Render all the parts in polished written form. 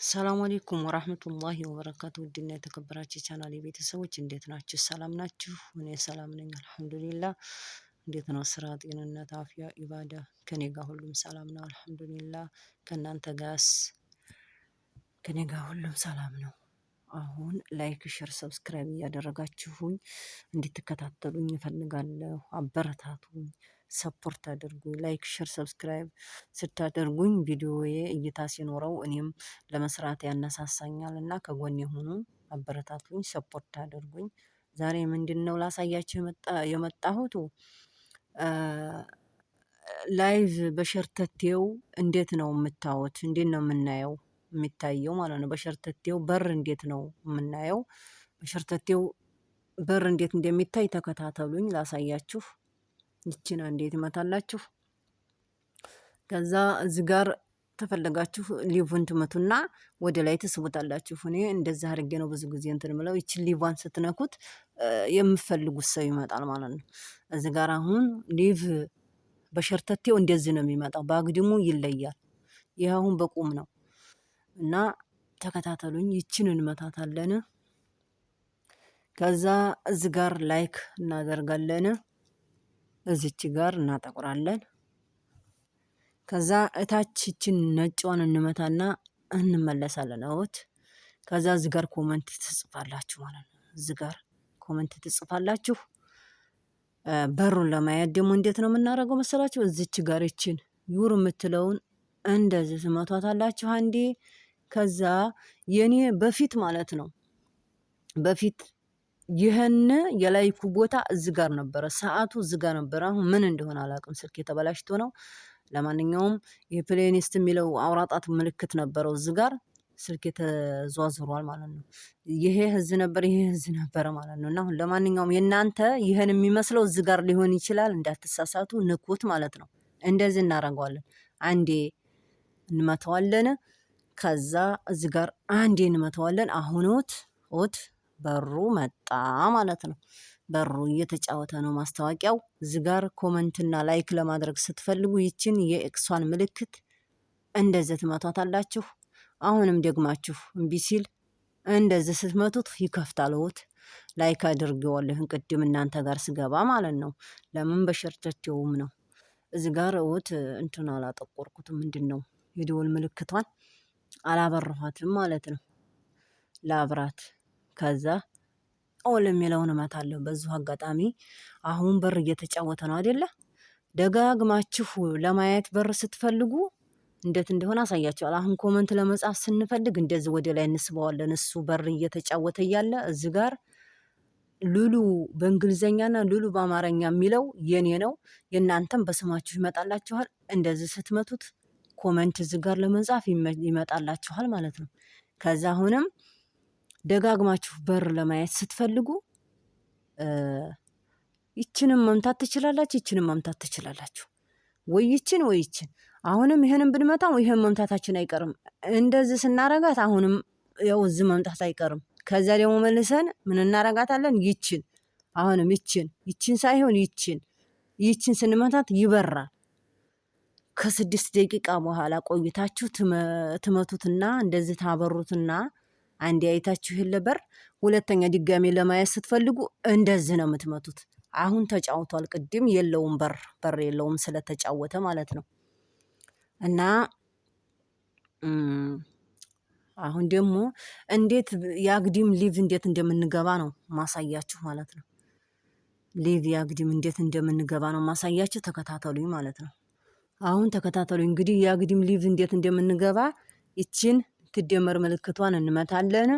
ሰላም አለይኩም ወራህመቱላሂ ወበረካቱ። ውድና የተከበራችሁ የቻናሌ ቤተሰቦች እንዴት ናችሁ? ሰላም ናችሁ? እኔ ሰላም ነኝ አልሐምዱሊላህ። እንዴት ነው ስራ፣ ጤንነት፣ አፍያ፣ ኢባዳ? ከኔ ጋር ሁሉም ሰላም ነው አልሐምዱሊላህ። ከእናንተ ጋርስ? ከኔ ጋር ሁሉም ሰላም ነው። አሁን ላይክ፣ ሼር፣ ሰብስክራይብ እያደረጋችሁኝ እንድትከታተሉኝ እፈልጋለሁ። አበረታቱኝ፣ ሰፖርት አድርጉኝ። ላይክ፣ ሼር፣ ሰብስክራይብ ስታደርጉኝ ቪዲዮዬ እይታ ሲኖረው እኔም ለመስራት ያነሳሳኛል እና ከጎን የሆኑ አበረታቱኝ፣ ሰፖርት አድርጉኝ። ዛሬ ምንድነው ላሳያችሁ የመጣሁት ላይቭ በሸርተቴው እንዴት ነው የምታዩት? እንዴት ነው የምናየው? የሚታየው ማለት ነው። በሸርተቴው በር እንዴት ነው የምናየው? በሸርተቴው በር እንዴት እንደሚታይ ተከታተሉኝ ላሳያችሁ። ይቺን እንዴት ይመታላችሁ። ከዛ እዚህ ጋር ተፈለጋችሁ ሊቭን ትመቱና ወደ ላይ ትስቡታላችሁ። እኔ እንደዛ አድርጌ ነው ብዙ ጊዜ እንትን ምለው። ይቺን ሊቫን ስትነኩት የምፈልጉት ሰው ይመጣል ማለት ነው። እዚህ ጋር አሁን ሊቭ በሸርተቴው እንደዚህ ነው የሚመጣው። በአግድሙ ይለያል። ይህ አሁን በቁም ነው እና ተከታተሉኝ። ይችን እንመታታለን። ከዛ እዚህ ጋር ላይክ እናደርጋለን። እዚች ጋር እናጠቁራለን። ከዛ እታች ይችን ነጭዋን እንመታና እንመለሳለን። አውት ከዛ እዚህ ጋር ኮመንት ትጽፋላችሁ ማለት ነው። እዚህ ጋር ኮመንት ትጽፋላችሁ። በሩን ለማየት ደግሞ እንዴት ነው የምናደርገው መሰላችሁ? እዚች ጋር ይችን ዩር የምትለውን እንደዚህ ትመቷታላችሁ አንዴ። ከዛ የኔ በፊት ማለት ነው በፊት ይህን የላይኩ ቦታ እዚህ ጋር ነበረ፣ ሰዓቱ እዚህ ጋር ነበረ። አሁን ምን እንደሆነ አላውቅም፣ ስልክ የተበላሽቶ ነው። ለማንኛውም የፕሌሊስት የሚለው አውራጣት ምልክት ነበረው እዚህ ጋር፣ ስልክ የተዟዝሯል ማለት ነው። ይሄ ህዝ ነበር፣ ይሄ ህዝ ነበረ ማለት ነው። እና አሁን ለማንኛውም የእናንተ ይህን የሚመስለው እዚህ ጋር ሊሆን ይችላል። እንዳትሳሳቱ፣ ንኩት ማለት ነው። እንደዚህ እናደርገዋለን። አንዴ እንመተዋለን። ከዛ እዚህ ጋር አንዴ እንመተዋለን። አሁን ኦት በሩ መጣ ማለት ነው። በሩ እየተጫወተ ነው ማስታወቂያው። እዚህ ጋር ኮመንትና ላይክ ለማድረግ ስትፈልጉ ይችን የኤክሷን ምልክት እንደዚህ ትመቷታላችሁ። አሁንም ደግማችሁ እምቢ ሲል እንደዚህ ስትመቱት ይከፍታል። ላይክ አድርጌዋለሁ ቅድም እናንተ ጋር ስገባ ማለት ነው። ለምን በሸርተቴውም ነው። እዚህ ጋር እንትን አላጠቆርኩትም። ምንድን ነው የደወል ምልክቷን አላበረኋትም ማለት ነው። ላብራት። ከዛ ኦል የሚለውን እመታለሁ። በዚሁ አጋጣሚ አሁን በር እየተጫወተ ነው አይደለ? ደጋግማችሁ ለማየት በር ስትፈልጉ እንዴት እንደሆነ አሳያችኋል። አሁን ኮመንት ለመጻፍ ስንፈልግ እንደዚህ ወደ ላይ እንስበዋለን። እሱ በር እየተጫወተ እያለ እዚህ ጋር ሉሉ በእንግሊዘኛና ሉሉ በአማርኛ የሚለው የኔ ነው። የእናንተም በስማችሁ ይመጣላችኋል። እንደዚህ ስትመቱት ኮመንት እዚህ ጋር ለመጻፍ ይመጣላችኋል ማለት ነው። ከዛ አሁንም ደጋግማችሁ በር ለማየት ስትፈልጉ ይችንም መምታት ትችላላችሁ፣ ይችንም መምታት ትችላላችሁ። ወይ ይችን ወይ ይችን። አሁንም ይሄንን ብንመታው ይሄን መምታታችን አይቀርም። እንደዚህ ስናረጋት አሁንም ያው እዚህ መምታት አይቀርም። ከዛ ደግሞ መልሰን ምን እናረጋታለን? ይችን አሁንም ይችን ሳይሆን ይችን ስንመታት ይበራል። ከ6 ደቂቃ በኋላ ቆይታችሁ ትመቱትና እንደዚህ ታበሩትና አንዴ አይታችሁ የለበር ሁለተኛ ድጋሜ ለማየት ስትፈልጉ እንደዚህ ነው የምትመቱት። አሁን ተጫውቷል። ቅድም የለውም በር የለውም ስለተጫወተ ማለት ነው። እና አሁን ደግሞ እንዴት የአግዲም ሊቭ እንዴት እንደምንገባ ነው ማሳያችሁ ማለት ነው። ሊቭ የአግዲም እንዴት እንደምንገባ ነው ማሳያችሁ። ተከታተሉኝ ማለት ነው። አሁን ተከታተሉኝ። እንግዲህ የአግዲም ሊቭ እንዴት እንደምንገባ ይችን ትደመር ምልክቷን እንመታለን።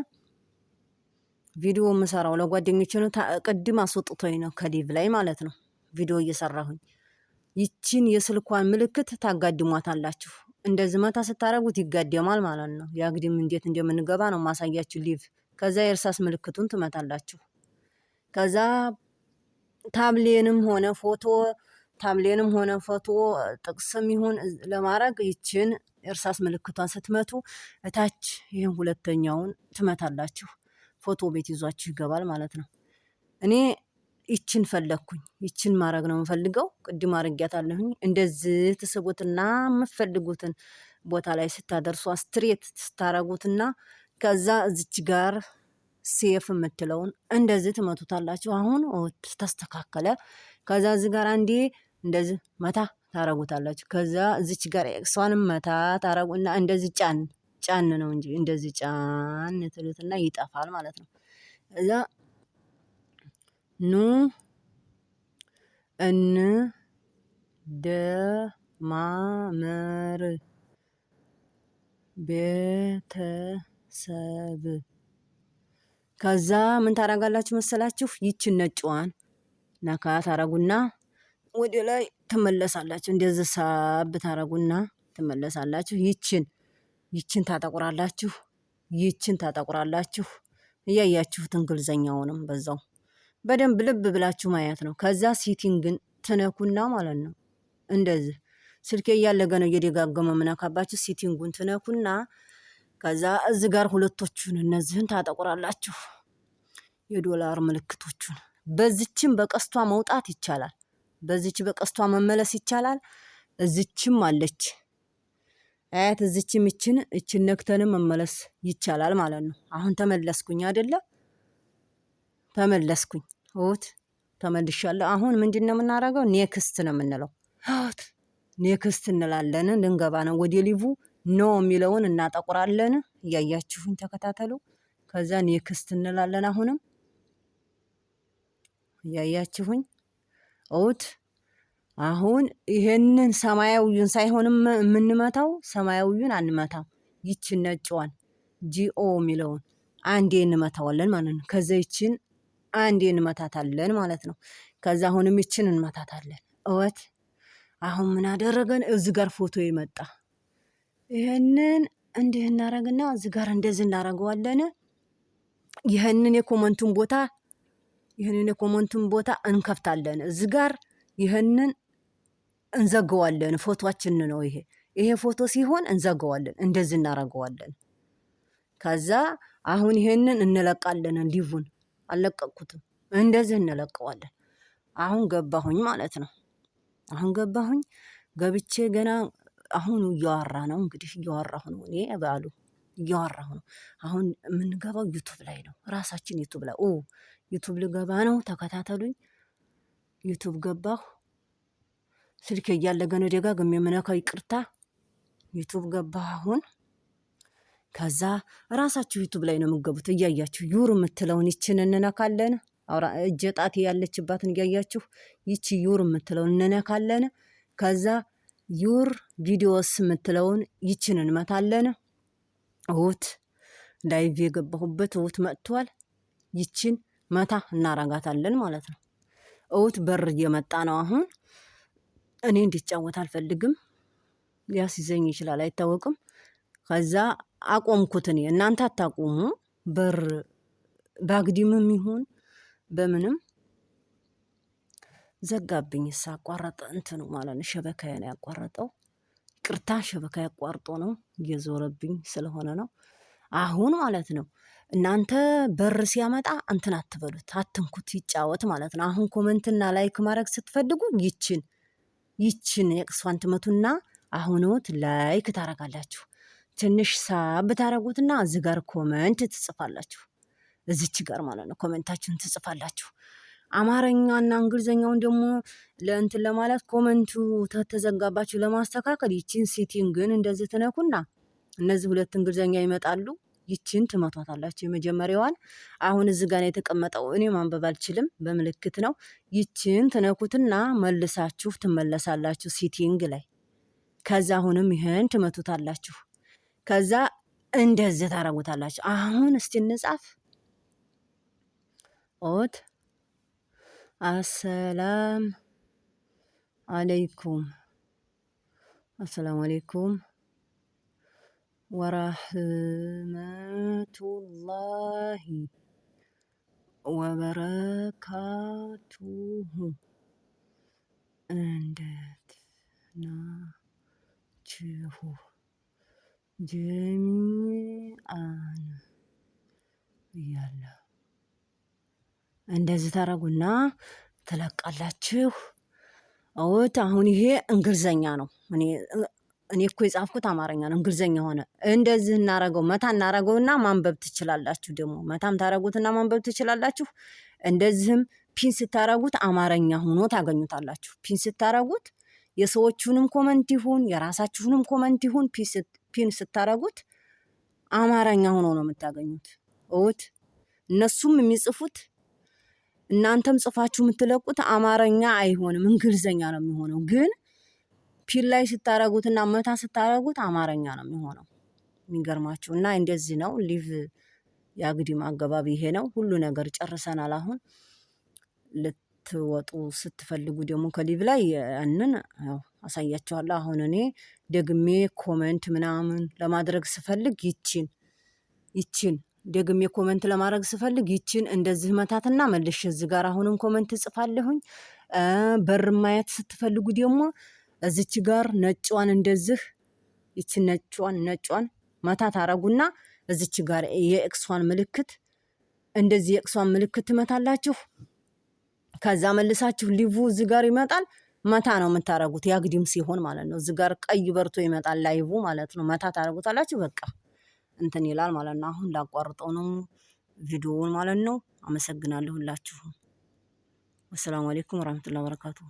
ቪዲዮ የምሰራው ለጓደኞቼ ነው። ቅድም አስወጥቶኝ ነው ከሊቭ ላይ ማለት ነው። ቪዲዮ እየሰራሁኝ ይችን የስልኳን ምልክት ታጋድሟታላችሁ። እንደዚህ መታ ስታረጉት ይጋደማል ማለት ነው። የአግድም እንዴት እንደምንገባ ነው ማሳያችሁ ሊቭ። ከዛ የእርሳስ ምልክቱን ትመታላችሁ። ከዛ ታብሌንም ሆነ ፎቶ ጥቅስም ይሁን ለማድረግ ይችን እርሳስ ምልክቷን ስትመቱ እታች ይህን ሁለተኛውን ትመታላችሁ። ፎቶ ቤት ይዟችሁ ይገባል ማለት ነው። እኔ ይችን ፈለግኩኝ። ይችን ማድረግ ነው የምፈልገው። ቅድም አድርጊያታለሁኝ። እንደዚህ ትስቡትና የምትፈልጉትን ቦታ ላይ ስታደርሷ ስትሬት ስታረጉትና ከዛ እዚች ጋር ሴፍ የምትለውን እንደዚህ ትመቱታላችሁ። አሁን ተስተካከለ። ከዛ እዚህ ጋር አንዴ እንደዚህ መታ ታረጉታላችሁ። ከዛ እዚች ጋር ኤክሷንም መታ ታረጉና እንደዚህ ጫን ጫን ነው እንጂ እንደዚህ ጫን ትሉትና ይጠፋል ማለት ነው። እዛ ኑ እንደማመር ቤተሰብ። ከዛ ምን ታረጋላችሁ መሰላችሁ? ይችን ነጭዋን ነካ ታረጉና ወደ ላይ ትመለሳላችሁ። እንደዚህ ሳብ ታረጉና ትመለሳላችሁ። ይችን ታጠቁራላችሁ። ይችን ታጠቁራላችሁ። እያያችሁት እንግሊዘኛውንም በዛው በደንብ ልብ ብላችሁ ማየት ነው። ከዛ ሴቲንግን ትነኩና ማለት ነው እንደዚህ ስልኬ እያለገ ነው እየደጋገመ ምነካባችሁ። ሴቲንጉን ትነኩና ከዛ እዚህ ጋር ሁለቶቹን እነዚህን ታጠቁራላችሁ። የዶላር ምልክቶቹን በዚችም በቀስቷ መውጣት ይቻላል። በዚች በቀስቷ መመለስ ይቻላል። እዚችም አለች አያት። እዚችም እችን ነክተንም መመለስ ይቻላል ማለት ነው። አሁን ተመለስኩኝ አይደለ? ተመለስኩኝ። ተመልሻለሁ። አሁን ምንድን ነው የምናደርገው? ኔክስት ነው የምንለው። ኔክስት እንላለን። ልንገባ ነው ወደ ሊቡ። ኖ የሚለውን እናጠቁራለን። እያያችሁኝ ተከታተሉ። ከዛ ኔክስት እንላለን። አሁንም እያያችሁኝ አሁን ይሄንን ሰማያዊውን ሳይሆንም የምንመታው ሰማያዊውን አንመታም። ይችን ነጭዋን ጂኦ የሚለውን አንዴ እንመታዋለን ማለት ነው። ከዛ ይችን አንዴ እንመታታለን ማለት ነው። ከዛ አሁንም ይችን እንመታታለን። አሁን ምን አደረገን? እዚህ ጋር ፎቶ ይመጣ። ይሄንን እንዲህ እናረግና እዚህ ጋር እንደዚህ እናረገዋለን። ይሄንን የኮመንቱን ቦታ እንከፍታለን። እዚህ ጋር ይሄንን እንዘገዋለን። ፎቶአችን ነው ይሄ ፎቶ ሲሆን እንዘገዋለን። እንደዚህ እናረገዋለን። ከዛ አሁን ይሄንን እንለቃለን። ሊቡን አልለቀቅኩትም። እንደዚህ እንለቀዋለን። አሁን ገባሁኝ ማለት ነው። አሁን ገባሁኝ። ገብቼ ገና አሁን እያወራ ነው እንግዲህ እያወራሁ ነው እኔ ባሉ እያወራሁ ነው። አሁን የምንገባው ዩቱብ ላይ ነው። ራሳችን ዩቱብ ላይ ዩቱብ ልገባ ነው። ተከታተሉኝ። ዩቱብ ገባሁ። ስልኬ እያለገ ነው ደጋግሜ የምነካው ይቅርታ። ዩቱብ ገባሁ አሁን። ከዛ ራሳችሁ ዩቱብ ላይ ነው የምገቡት። እያያችሁ ዩር የምትለውን ይችን እንነካለን። እጀ ጣቴ ያለችባትን እያያችሁ ይቺ ዩር የምትለውን እንነካለን። ከዛ ዩር ቪዲዮስ የምትለውን ይችን እንመታለን። ላይቭ የገባሁበት መጥቷል። ይችን መታ እናረጋታለን ማለት ነው። በር እየመጣ ነው አሁን። እኔ እንዲጫወት አልፈልግም። ሊያስይዘኝ ይችላል አይታወቅም። ከዛ አቆምኩት። እኔ እናንተ አታቆሙ። በር ባግዲምም ይሁን በምንም ዘጋብኝ። አቋረጠ እንትኑ ማለት ነው። ሸበካዬ ነው ያቋረጠው። ቅርታ ሸበካ ያቋርጦ ነው እየዞረብኝ ስለሆነ ነው። አሁን ማለት ነው እናንተ በር ሲያመጣ እንትን አትበሉት፣ አትንኩት፣ ይጫወት ማለት ነው። አሁን ኮመንትና ላይክ ማድረግ ስትፈልጉ ይችን የቅሷን ትመቱና አሁኖት ላይክ ታረጋላችሁ። ትንሽ ሳብ ታረጉትና እዚህ ጋር ኮመንት ትጽፋላችሁ። እዚች ጋር ማለት ነው ኮመንታችሁን ትጽፋላችሁ። አማርኛና እንግሊዘኛውን ደግሞ ለእንትን ለማለት ኮመንቱ ተዘጋባችሁ ለማስተካከል ይችን ሴቲንግን እንደዚህ ትነኩና እነዚህ ሁለት እንግሊዘኛ ይመጣሉ። ይችን ትመቷታላችሁ የመጀመሪያዋን። አሁን እዚህ ጋር የተቀመጠው እኔ ማንበብ አልችልም፣ በምልክት ነው። ይችን ትነኩትና መልሳችሁ ትመለሳላችሁ ሴቲንግ ላይ። ከዛ አሁንም ይሄን ትመቱታላችሁ። ከዛ እንደዚህ ታረጉታላችሁ። አሁን እስቲ እንጻፍ። አሰላም አለይኩም ወራህመቱላሂ ወበረካቱሁ። እንዴት ናችሁ ጀሚአን እያለ እንደዚህ ታረጉና ትለቃላችሁ። እውት አሁን ይሄ እንግሊዘኛ ነው። እኔ እኮ የጻፍኩት አማርኛ ነው፣ እንግሊዘኛ ሆነ። እንደዚህ እናረገው፣ መታ እናረገውና ማንበብ ትችላላችሁ። ደግሞ መታም ታረጉትና ማንበብ ትችላላችሁ። እንደዚህም ፒን ስታረጉት አማርኛ ሆኖ ታገኙታላችሁ። ፒን ስታረጉት የሰዎቹንም ኮመንት ይሁን የራሳችሁንም ኮመንት ይሁን ፒን ስታረጉት አማርኛ ሆኖ ነው የምታገኙት። እውት እነሱም የሚጽፉት እናንተም ጽፋችሁ የምትለቁት አማርኛ አይሆንም፣ እንግሊዘኛ ነው የሚሆነው። ግን ፒን ላይ ስታረጉትና መታ ስታረጉት አማርኛ ነው የሚሆነው። የሚገርማችሁ እና እንደዚህ ነው። ሊቭ የአግድም አገባብ ይሄ ነው። ሁሉ ነገር ጨርሰናል። አሁን ልትወጡ ስትፈልጉ ደግሞ ከሊቭ ላይ ያንን አሳያችኋለሁ። አሁን እኔ ደግሜ ኮመንት ምናምን ለማድረግ ስፈልግ ይችን ደግሜ ኮመንት ለማድረግ ስፈልግ ይችን እንደዚህ መታትና መልሼ እዚህ ጋር አሁንም ኮመንት እጽፋለሁኝ። በር ማየት ስትፈልጉ ደግሞ እዚች ጋር ነጯን እንደዚህ ይችን ነጯን መታ ታረጉና እዚች ጋር የኤክሷን ምልክት እንደዚህ የኤክሷን ምልክት ትመታላችሁ። ከዛ መልሳችሁ ሊቭ እዚህ ጋር ይመጣል። መታ ነው የምታረጉት፣ ያግድም ሲሆን ማለት ነው። እዚህ ጋር ቀይ በርቶ ይመጣል ላይቭ ማለት ነው። መታ ታረጉታላችሁ። በቃ እንትን ይላል ማለት ነው። አሁን ላቋርጠው ነው ቪዲዮውን ማለት ነው። አመሰግናለሁ ሁላችሁም። ወሰላሙ አለይኩም ወራህመቱላሂ ወበረካቱሁ።